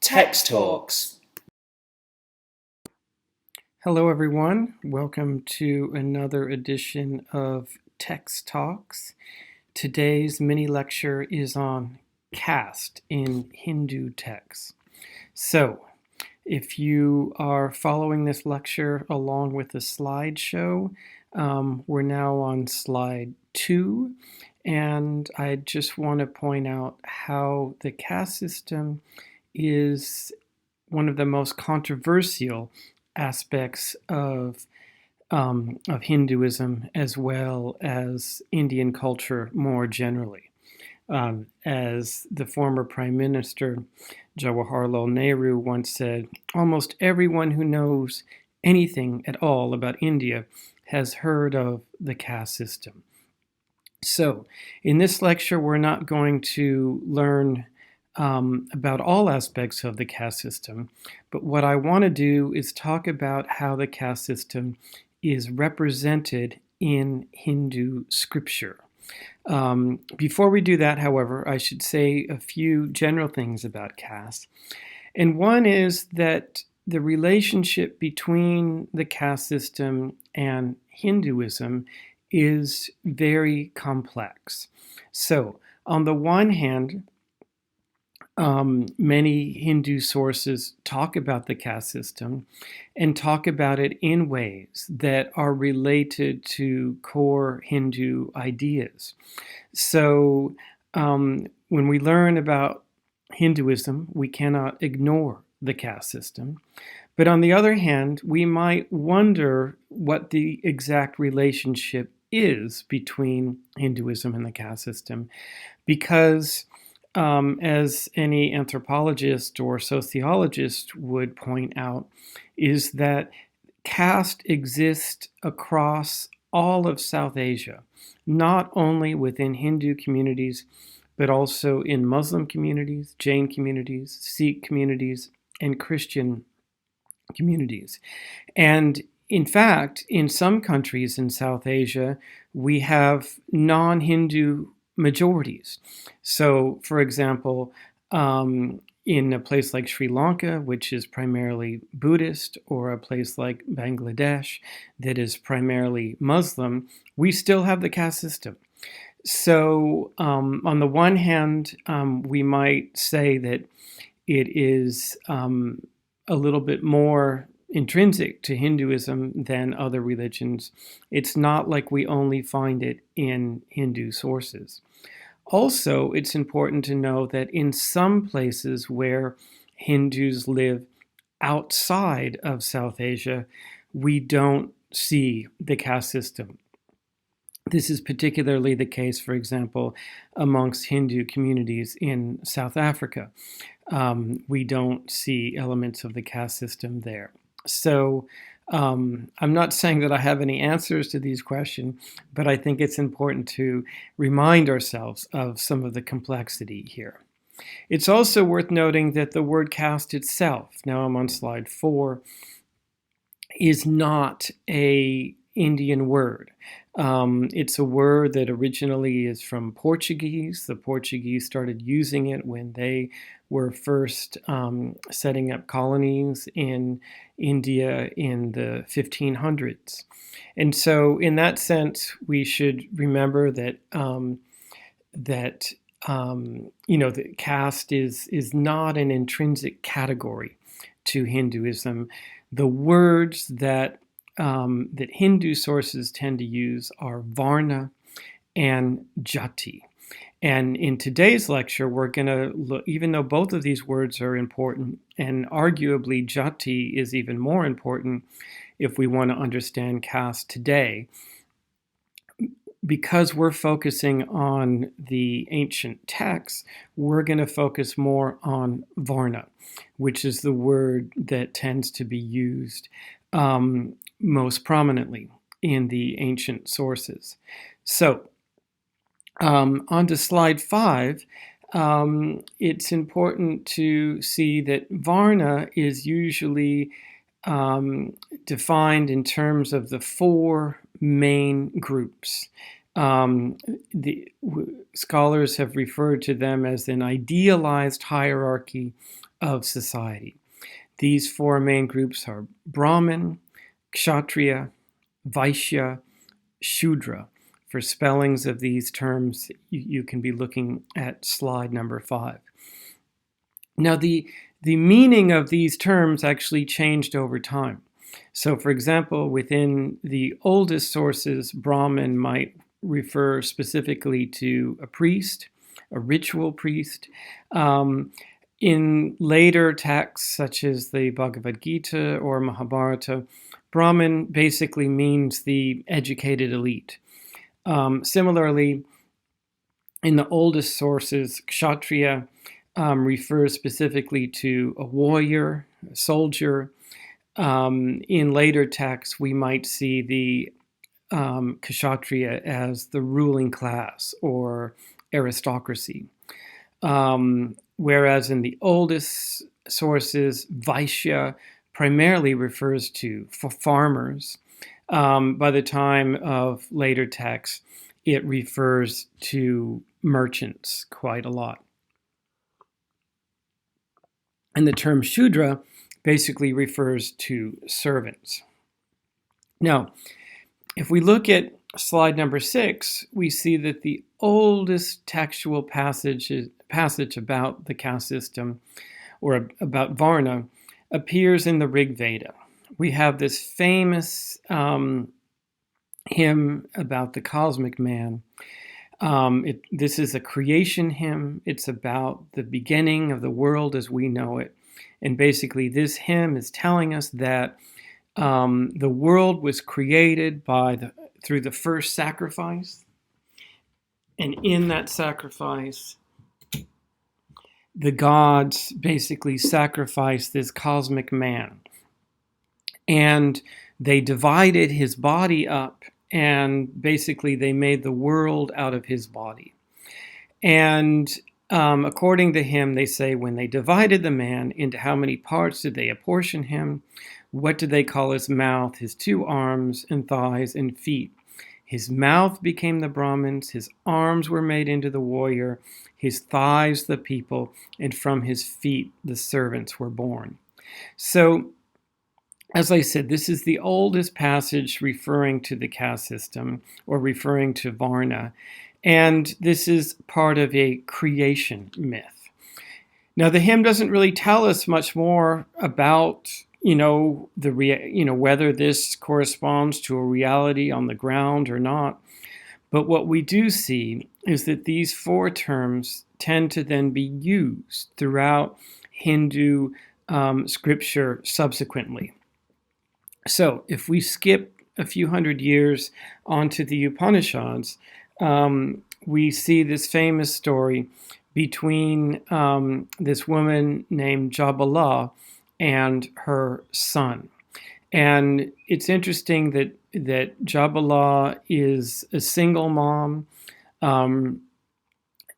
Text Talks. Hello everyone, welcome to another edition of Text Talks. Today's mini lecture is on caste in Hindu texts. So, if you are following this lecture along with the slideshow, we're now on slide 2, and I just want to point out how the caste system is one of the most controversial aspects of Hinduism as well as Indian culture more generally. As the former Prime Minister Jawaharlal Nehru once said, almost everyone who knows anything at all about India has heard of the caste system. So, in this lecture, we're not going to learn about all aspects of the caste system, but what I want to do is talk about how the caste system is represented in Hindu scripture. Before we do that, however, I should say a few general things about caste. And one is that the relationship between the caste system and Hinduism is very complex. So, on the one hand, many Hindu sources talk about the caste system and talk about it in ways that are related to core Hindu ideas. So when we learn about Hinduism, we cannot ignore the caste system. But on the other hand, we might wonder what the exact relationship is between Hinduism and the caste system, because as any anthropologist or sociologist would point out, is that caste exists across all of South Asia, not only within Hindu communities, but also in Muslim communities, Jain communities, Sikh communities, and Christian communities. And in fact, in some countries in South Asia, we have non-Hindu majorities. So, for example, in a place like Sri Lanka, which is primarily Buddhist, or a place like Bangladesh that is primarily Muslim, we still have the caste system. So, on the one hand, we might say that it is a little bit more intrinsic to Hinduism than other religions. It's not like we only find it in Hindu sources. Also, it's important to know that in some places where Hindus live outside of South Asia, we don't see the caste system. This is particularly the case, for example, amongst Hindu communities in South Africa. We don't see elements of the caste system there. So I'm not saying that I have any answers to these questions, but I think it's important to remind ourselves of some of the complexity here. It's also worth noting that the word caste itself, now I'm on slide 4, is not an Indian word. It's a word that originally is from Portuguese. The Portuguese started using it when they were first setting up colonies in India in the 1500s. And so in that sense, we should remember that that caste is not an intrinsic category to Hinduism. The words that Hindu sources tend to use are varna and jati. And in today's lecture, we're going to look, even though both of these words are important, and arguably jati is even more important if we want to understand caste today, because we're focusing on the ancient texts, we're going to focus more on varna, which is the word that tends to be used most prominently in the ancient sources. So, on to slide 5, it's important to see that varna is usually defined in terms of the 4 main groups. Um, Scholars have referred to them as an idealized hierarchy of society. These four main groups are Brahmin, Kshatriya, Vaishya, Shudra. For spellings of these terms, you can be looking at slide number 5. Now, the meaning of these terms actually changed over time. So, for example, within the oldest sources, Brahmin might refer specifically to a priest, a ritual priest. In later texts, such as the Bhagavad Gita or Mahabharata, Brahmin basically means the educated elite. Similarly, in the oldest sources, Kshatriya refers specifically to a warrior, a soldier. In later texts, we might see the Kshatriya as the ruling class or aristocracy. Whereas in the oldest sources, Vaishya primarily refers to farmers. By the time of later texts, it refers to merchants quite a lot. And the term Shudra basically refers to servants. Now, if we look at slide number 6, we see that the oldest textual passage about the caste system, or about Varna, appears in the Rig Veda. We have this famous hymn about the cosmic man. This is a creation hymn. It's about the beginning of the world as we know it. And basically, this hymn is telling us that the world was created through the first sacrifice. And in that sacrifice, the gods basically sacrificed this cosmic man. And they divided his body up, and basically they made the world out of his body. And according to him, they say when they divided the man, into how many parts did they apportion him? What did they call his mouth, his 2 arms and thighs and feet? His mouth became the Brahmins, his arms were made into the warrior, his thighs the people, and from his feet the servants were born. So, as I said, this is the oldest passage referring to the caste system, or referring to Varna, and this is part of a creation myth. Now, the hymn doesn't really tell us much more about whether this corresponds to a reality on the ground or not. But what we do see is that these 4 terms tend to then be used throughout Hindu scripture subsequently. So if we skip a few hundred years onto the Upanishads, we see this famous story between this woman named Jabala and her son. And it's interesting that Jabala is a single mom.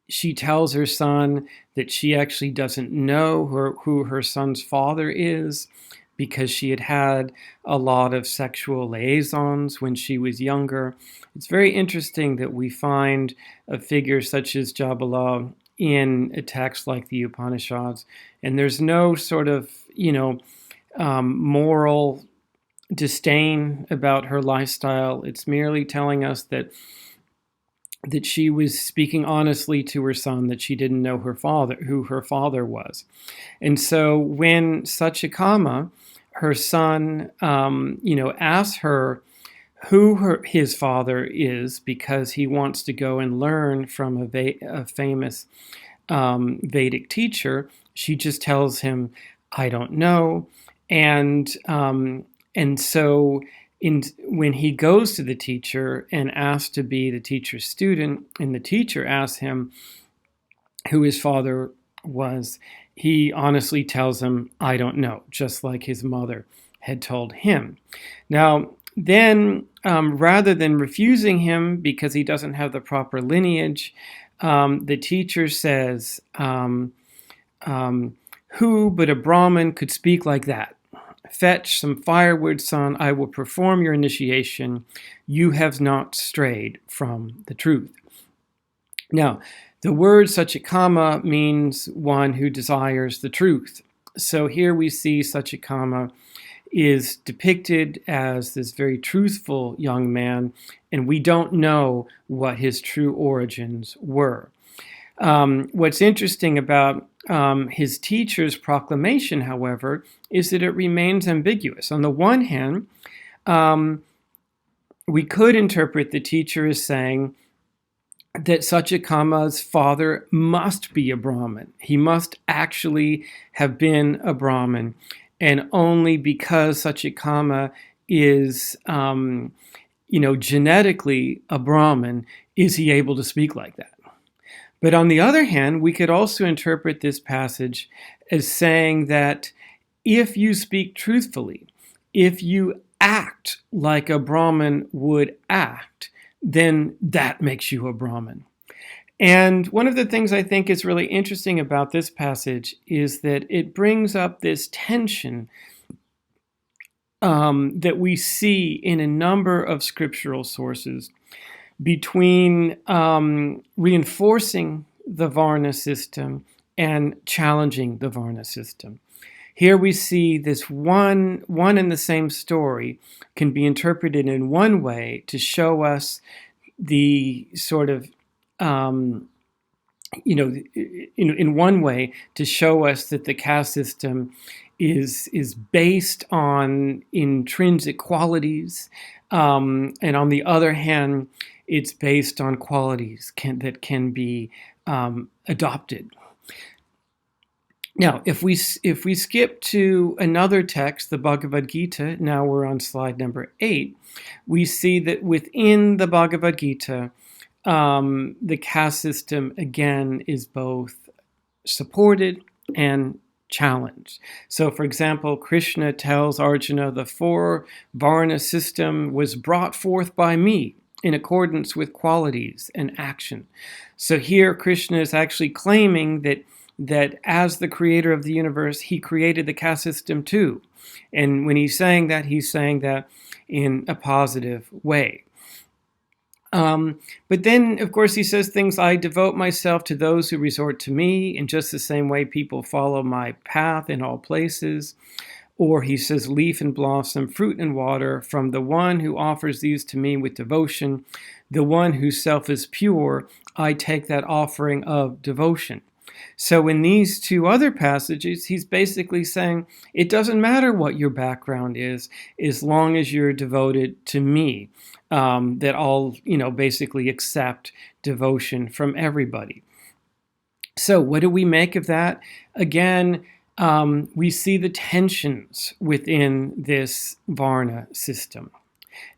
She tells her son that she actually doesn't know who her son's father is, because she had had a lot of sexual liaisons when she was younger. It's very interesting that we find a figure such as Jabala in a text like the Upanishads, and there's no sort of, moral disdain about her lifestyle. It's merely telling us that she was speaking honestly to her son, that she didn't know who her father was. And so when Satyakama, her son, asks her who his father is, because he wants to go and learn from a famous Vedic teacher, she just tells him, "I don't know." And so when he goes to the teacher and asks to be the teacher's student, and the teacher asks him who his father was, he honestly tells him, "I don't know," just like his mother had told him. Now, then, rather than refusing him because he doesn't have the proper lineage, the teacher says, "Who but a Brahmin could speak like that? Fetch some firewood, son. I will perform your initiation. You have not strayed from the truth. Now, the word Sachikama means one who desires the truth. So here we see Sachikama is depicted as this very truthful young man, and we don't know what his true origins were. What's interesting about his teacher's proclamation, however, is that it remains ambiguous. On the one hand, we could interpret the teacher as saying that Sachikama's father must be a Brahmin. He must actually have been a Brahmin, and only because Sachikama is, genetically a Brahmin, is he able to speak like that. But on the other hand, we could also interpret this passage as saying that if you speak truthfully, if you act like a Brahmin would act, then that makes you a Brahmin. And one of the things I think is really interesting about this passage is that it brings up this tension that we see in a number of scriptural sources between reinforcing the Varna system and challenging the Varna system. Here we see this one and the same story can be interpreted in one way to show us the sort of, in one way to show us that the caste system is based on intrinsic qualities, and on the other hand, it's based on qualities that can be adopted. Now, if we skip to another text, the Bhagavad Gita, now we're on slide number 8, we see that within the Bhagavad Gita, the caste system again is both supported and challenged. So, for example, Krishna tells Arjuna, the 4 Varna system was brought forth by me in accordance with qualities and action. So here Krishna is actually claiming that as the creator of the universe, he created the caste system too. And when he's saying that in a positive way. But then, of course, he says things, I devote myself to those who resort to me in just the same way people follow my path in all places. Or he says, leaf and blossom, fruit and water, from the one who offers these to me with devotion, the one whose self is pure, I take that offering of devotion. So in these 2 other passages, he's basically saying, it doesn't matter what your background is, as long as you're devoted to me, that I'll, basically accept devotion from everybody. So what do we make of that? Again, we see the tensions within this Varna system.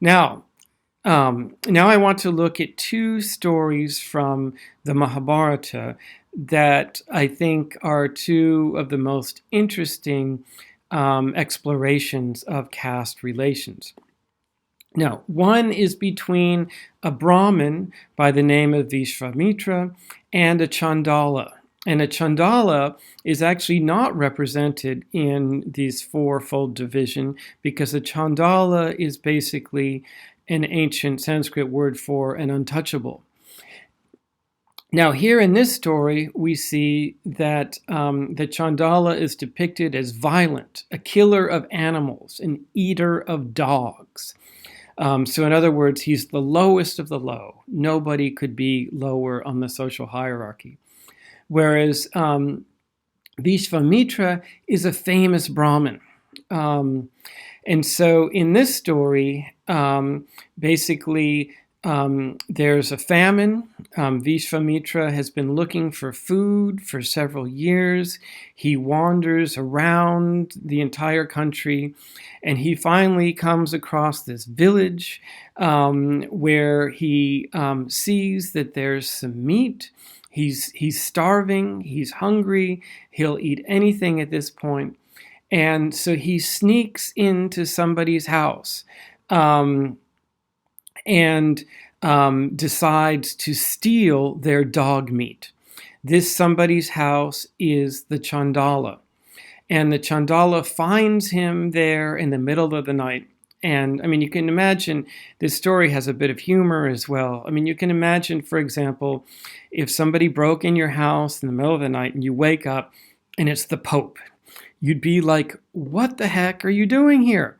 Now I want to look at 2 stories from the Mahabharata that I think are 2 of the most interesting explorations of caste relations. Now, one is between a Brahmin by the name of Vishvamitra and a Chandala. And a Chandala is actually not represented in this 4-fold division because a Chandala is basically an ancient Sanskrit word for an untouchable. Now, here in this story, we see that the Chandala is depicted as violent, a killer of animals, an eater of dogs. So in other words, he's the lowest of the low. Nobody could be lower on the social hierarchy. Whereas Vishvamitra is a famous Brahmin. And so in this story, basically, there's a famine. Vishvamitra has been looking for food for several years. He wanders around the entire country, and he finally comes across this village where he sees that there's some meat. He's starving. He's hungry. He'll eat anything at this point. And so he sneaks into somebody's house and decides to steal their dog meat. This somebody's house is the Chandala. and the Chandala finds him there in the middle of the night. And I mean, you can imagine this story has a bit of humor as well. I mean, you can imagine, for example, if somebody broke in your house in the middle of the night and you wake up and it's the Pope. You'd be like, what the heck are you doing here?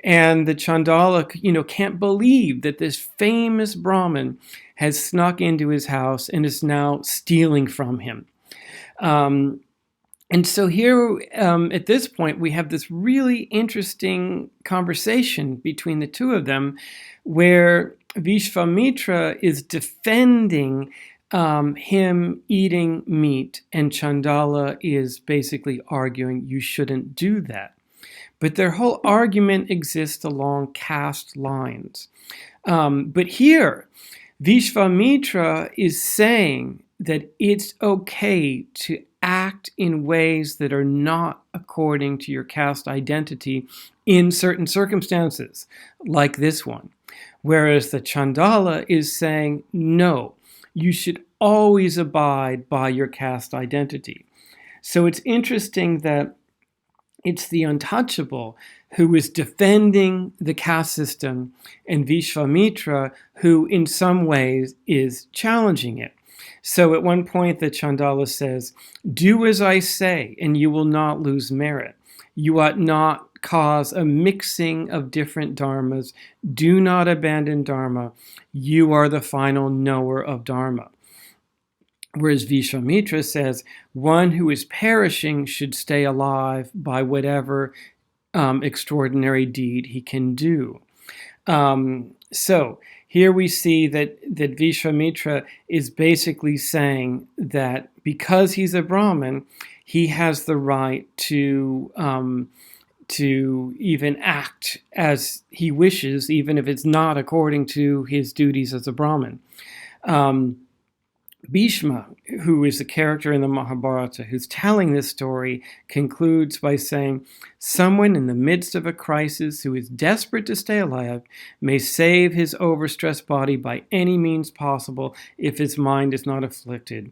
And the Chandala, can't believe that this famous Brahmin has snuck into his house and is now stealing from him. And so here, at this point, we have this really interesting conversation between the two of them, where Vishvamitra is defending him eating meat, and Chandala is basically arguing you shouldn't do that. But their whole argument exists along caste lines. But here, Vishvamitra is saying that it's okay to act in ways that are not according to your caste identity in certain circumstances, like this one. Whereas the Chandala is saying, no, you should always abide by your caste identity. So it's interesting that it's the untouchable who is defending the caste system and Vishvamitra who in some ways is challenging it. So at one point the Chandala says, do as I say and you will not lose merit. You ought not cause a mixing of different dharmas. Do not abandon dharma. You are the final knower of dharma. Whereas Vishvamitra says, one who is perishing should stay alive by whatever extraordinary deed he can do. So here we see that Vishvamitra is basically saying that because he's a Brahmin, he has the right to even act as he wishes, even if it's not according to his duties as a Brahmin. Bhishma, who is the character in the Mahabharata who's telling this story, concludes by saying, someone in the midst of a crisis who is desperate to stay alive may save his overstressed body by any means possible if his mind is not afflicted.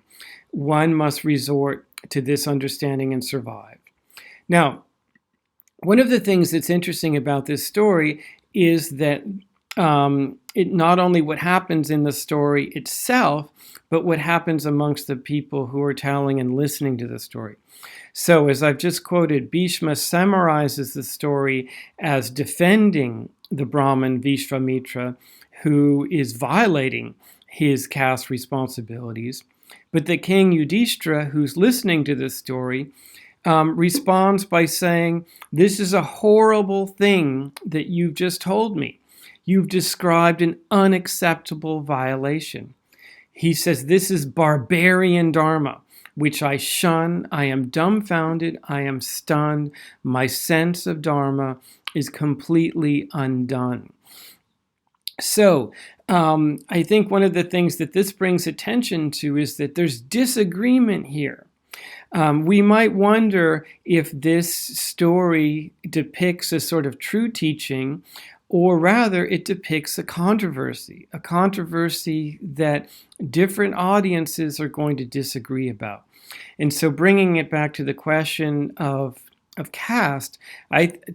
One must resort to this understanding and survive. Now, one of the things that's interesting about this story is that it not only what happens in the story itself, but what happens amongst the people who are telling and listening to the story. So as I've just quoted, Bhishma summarizes the story as defending the Brahmin Vishvamitra, who is violating his caste responsibilities. But the king Yudhishthira, who's listening to this story, responds by saying, this is a horrible thing that you've just told me. You've described an unacceptable violation. He says, this is barbarian dharma, which I shun. I am dumbfounded. I am stunned. My sense of dharma is completely undone. So I think one of the things that this brings attention to is that there's disagreement here. We might wonder if this story depicts a sort of true teaching, or rather it depicts a controversy that different audiences are going to disagree about. And so bringing it back to the question of caste,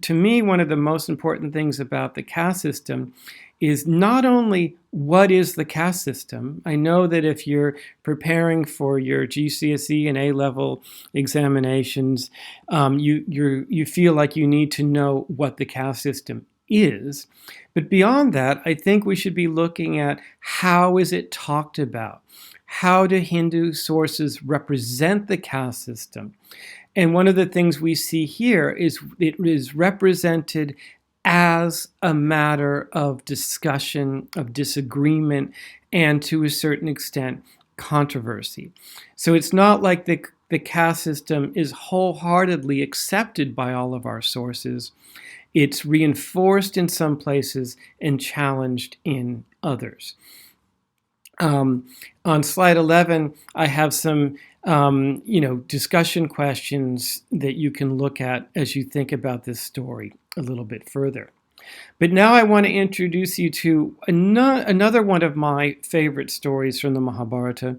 to me, one of the most important things about the caste system is not only what is the caste system. I know that if you're preparing for your GCSE and A-level examinations, you feel like you need to know what the caste system is. But beyond that, I think we should be looking at how is it talked about? How do Hindu sources represent the caste system? And one of the things we see here is it is represented as a matter of discussion, of disagreement, and to a certain extent, controversy. So it's not like the caste system is wholeheartedly accepted by all of our sources. It's reinforced in some places and challenged in others. On slide 11, I have some discussion questions that you can look at as you think about this story a little bit further. But now I want to introduce you to another one of my favorite stories from the Mahabharata.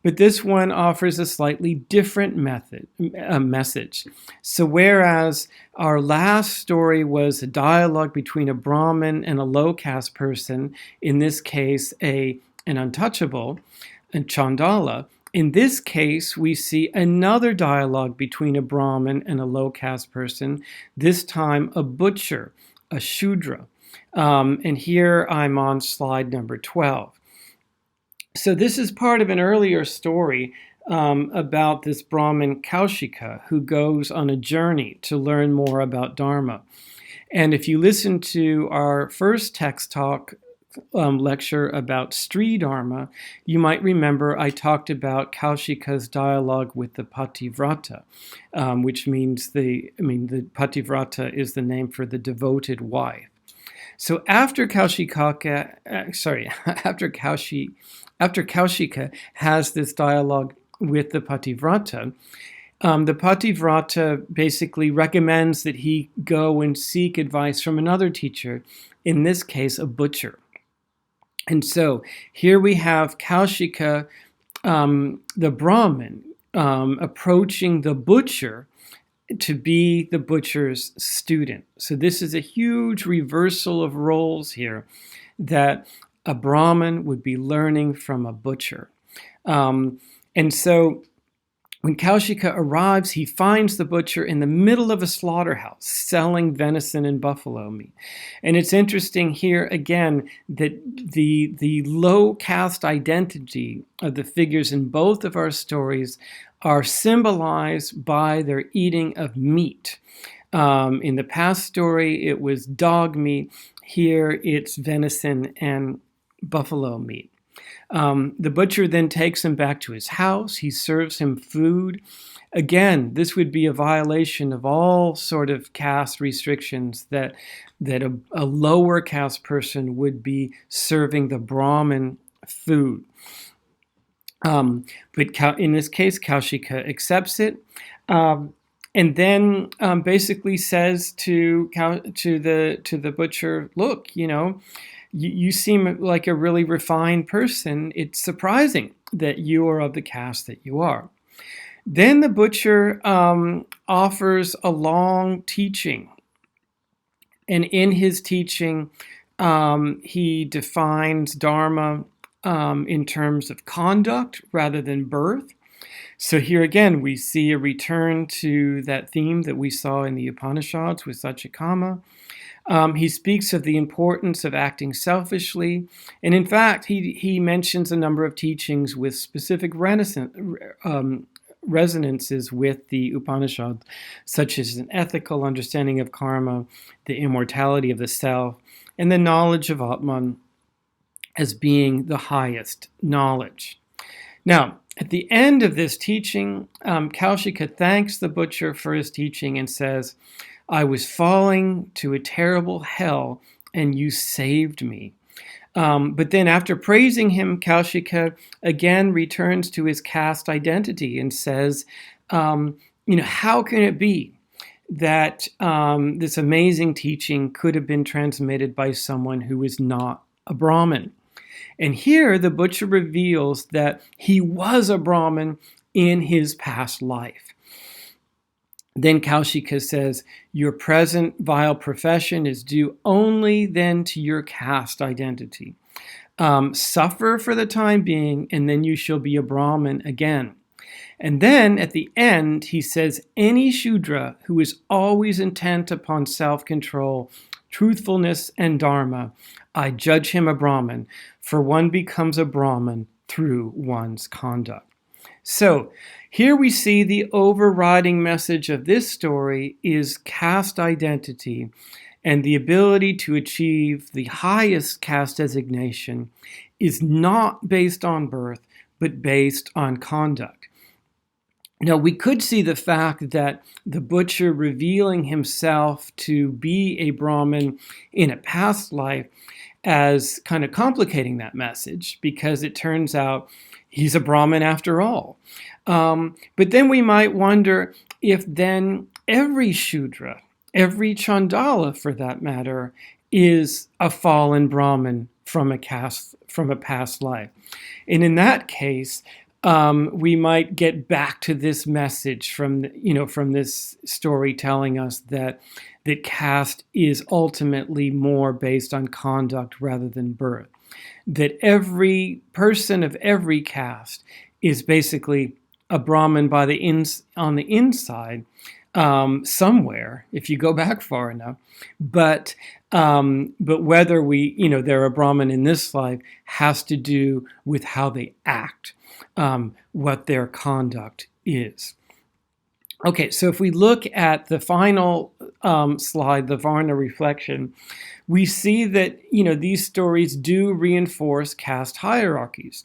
But this one offers a slightly different message. So whereas our last story was a dialogue between a Brahmin and a low caste person, in this case an untouchable, a Chandala, in this case we see another dialogue between a Brahmin and a low caste person, this time a butcher, a Shudra. And here I'm on slide number 12. So this is part of an earlier story about this Brahmin Kaushika who goes on a journey to learn more about Dharma. And if you listen to our first text talk lecture about Sri Dharma, you might remember I talked about Kaushika's dialogue with the Pativrata, which means the Pativrata is the name for the devoted wife. So after Kaushika has this dialogue with the Pativrata, the Pativrata basically recommends that he go and seek advice from another teacher, in this case, a butcher. And so here we have Kaushika, the Brahmin, approaching the butcher to be the butcher's student. So this is a huge reversal of roles here, that a Brahmin would be learning from a butcher. And so when Kaushika arrives, he finds the butcher in the middle of a slaughterhouse selling venison and buffalo meat. And it's interesting here again that the low caste identity of the figures in both of our stories are symbolized by their eating of meat. In the past story, it was dog meat. Here, it's venison and buffalo meat. The butcher then takes him back to his house. He serves him food. Again, this would be a violation of all sort of caste restrictions that a lower caste person would be serving the Brahmin food. But in this case, Kaushika accepts it, and then basically says to the butcher, "Look, you seem like a really refined person. It's surprising that you are of the caste that you are." Then the butcher offers a long teaching, and in his teaching, he defines Dharma in terms of conduct rather than birth. So here again, we see a return to that theme that we saw in the Upanishads with Satchikama. He speaks of the importance of acting selfishly. And in fact, he mentions a number of teachings with specific resonances with the Upanishads, such as an ethical understanding of karma, the immortality of the self, and the knowledge of Atman as being the highest knowledge. Now, at the end of this teaching, Kaushika thanks the butcher for his teaching and says, "I was falling to a terrible hell, and you saved me." But then after praising him, Kaushika again returns to his caste identity and says, how can it be that this amazing teaching could have been transmitted by someone who is not a Brahmin? And here the butcher reveals that he was a Brahmin in his past life. Then Kaushika says, "Your present vile profession is due only then to your caste identity. Suffer for the time being, and then you shall be a Brahmin again." And then at the end, he says, "Any Shudra who is always intent upon self-control, truthfulness, and Dharma, I judge him a Brahmin, for one becomes a Brahmin through one's conduct." So here we see the overriding message of this story is caste identity and the ability to achieve the highest caste designation is not based on birth, but based on conduct. Now, we could see the fact that the butcher revealing himself to be a Brahmin in a past life as kind of complicating that message, because it turns out he's a Brahmin after all. But then we might wonder if then every Shudra, every Chandala for that matter, is a fallen Brahmin from a past life. And in that case, we might get back to this message from this story telling us that caste is ultimately more based on conduct rather than birth. That every person of every caste is basically a Brahmin on the inside, somewhere, if you go back far enough. But whether they're a Brahmin in this life has to do with how they act, what their conduct is. Okay, so if we look at the final slide, the Varna reflection, we see that these stories do reinforce caste hierarchies.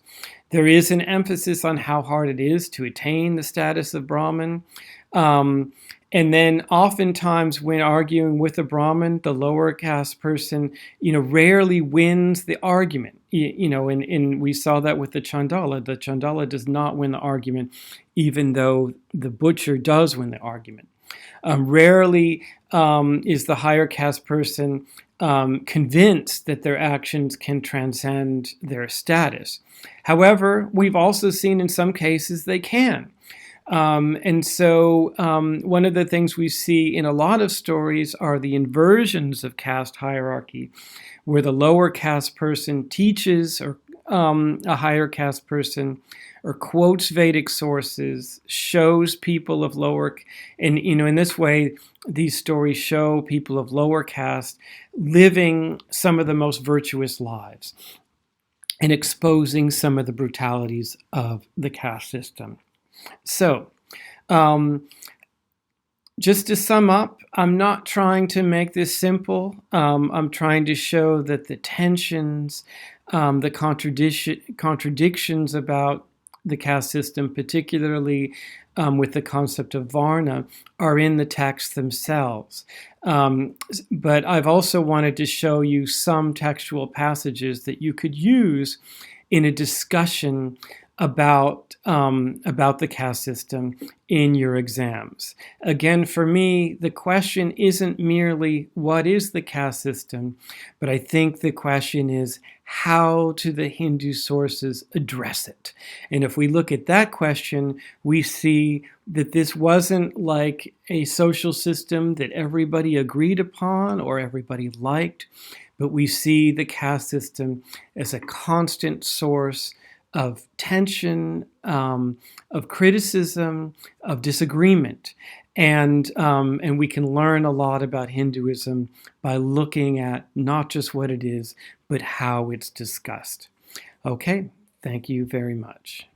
There is an emphasis on how hard it is to attain the status of Brahmin. And then oftentimes when arguing with a Brahmin, the lower caste person, rarely wins the argument. And we saw that with the Chandala. The Chandala does not win the argument, even though the butcher does win the argument. Rarely is the higher caste person convinced that their actions can transcend their status. However, we've also seen in some cases they can. And so one of the things we see in a lot of stories are the inversions of caste hierarchy, where the lower caste person teaches or a higher caste person or quotes Vedic sources, shows people of lower, and in this way, these stories show people of lower caste living some of the most virtuous lives and exposing some of the brutalities of the caste system. So, just to sum up, I'm not trying to make this simple. I'm trying to show that the tensions, the contradictions about the caste system, particularly with the concept of Varna, are in the texts themselves. But I've also wanted to show you some textual passages that you could use in a discussion about the caste system in your exams. Again, for me, the question isn't merely what is the caste system, but I think the question is how do the Hindu sources address it? And if we look at that question, we see that this wasn't like a social system that everybody agreed upon or everybody liked, but we see the caste system as a constant source of tension, of criticism, of disagreement. And we can learn a lot about Hinduism by looking at not just what it is, but how it's discussed. Okay, thank you very much.